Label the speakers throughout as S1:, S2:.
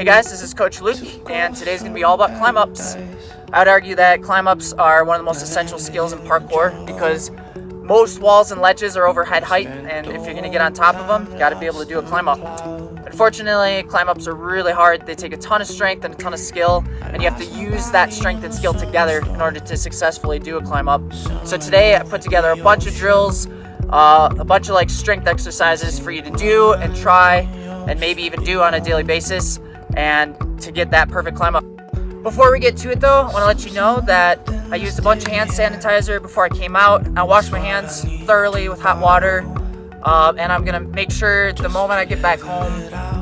S1: Hey guys, this is Coach Luke, and today's going to be all about climb-ups. I would argue that climb-ups are one of the most essential skills in parkour because most walls and ledges are over head height, and if you're going to get on top of them, you got to be able to do a climb-up. Unfortunately, climb-ups are really hard. They take a ton of strength and a ton of skill, and you have to use that strength and skill together in order to successfully do a climb-up. So today I put together a bunch of drills, a bunch of strength exercises for you to do and try and maybe even do on a daily basis and to get that perfect climb up. Before we get to it though, I want to let you know that I used a bunch of hand sanitizer before I came out. I washed my hands thoroughly with hot water, and I'm going to make sure the moment I get back home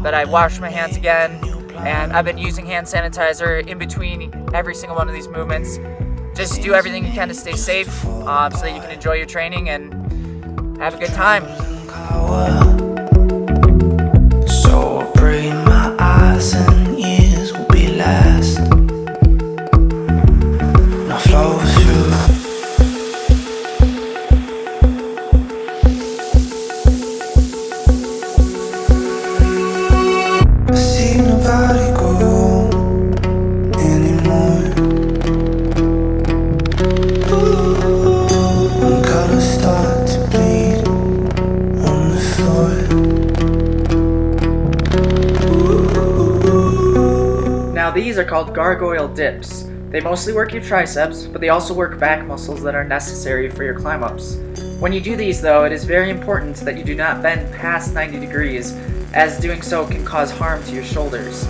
S1: that I wash my hands again. And I've been using hand sanitizer in between every single one of these movements. Just do everything you can to stay safe so that you can enjoy your training and have a good time.
S2: So I pray my eyes and ears will be last. Now flow through. I see nobody go anymore. When colors start to bleed on the floor.
S1: Now these are called gargoyle dips. They mostly work your triceps, but they also work back muscles that are necessary for your climb-ups. When you do these though, it is very important that you do not bend past 90 degrees, as doing so can cause harm to your shoulders.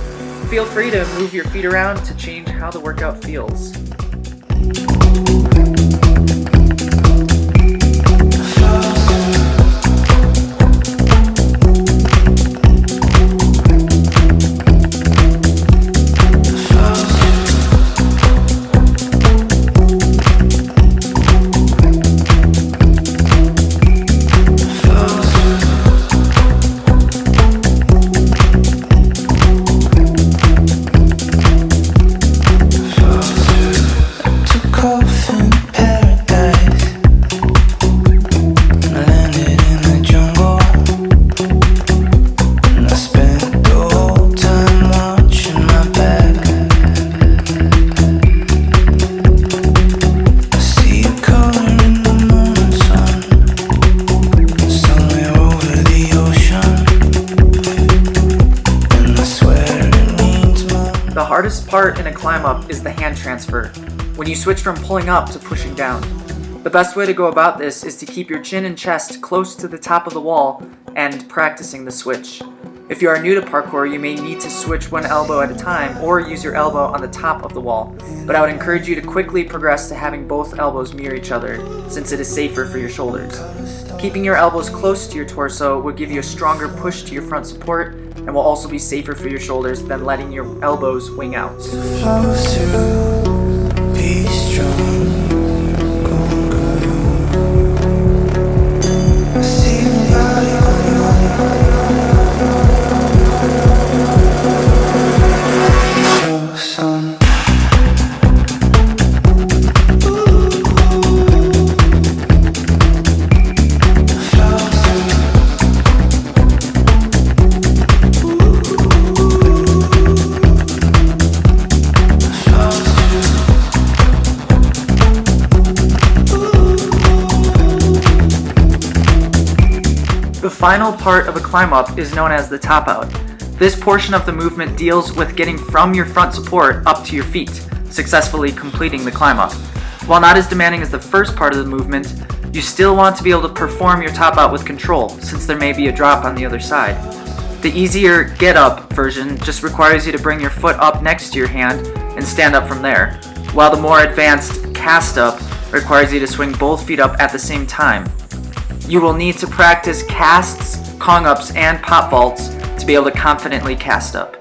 S1: Feel free to move your feet around to change how the workout feels. The hardest part in a climb up is the hand transfer, when you switch from pulling up to pushing down. The best way to go about this is to keep your chin and chest close to the top of the wall and practicing the switch. If you are new to parkour, you may need to switch one elbow at a time or use your elbow on the top of the wall, but I would encourage you to quickly progress to having both elbows mirror each other, since it is safer for your shoulders. Keeping your elbows close to your torso will give you a stronger push to your front support and will also be safer for your shoulders than letting your elbows wing out.
S2: Flow through, be strong. I see nobody go. Sun.
S1: The final part of a climb up is known as the top out. This portion of the movement deals with getting from your front support up to your feet, successfully completing the climb up. While not as demanding as the first part of the movement, you still want to be able to perform your top out with control, since there may be a drop on the other side. The easier get up version just requires you to bring your foot up next to your hand and stand up from there, while the more advanced cast up requires you to swing both feet up at the same time. You will need to practice casts, Kong ups, and pop vaults to be able to confidently cast up.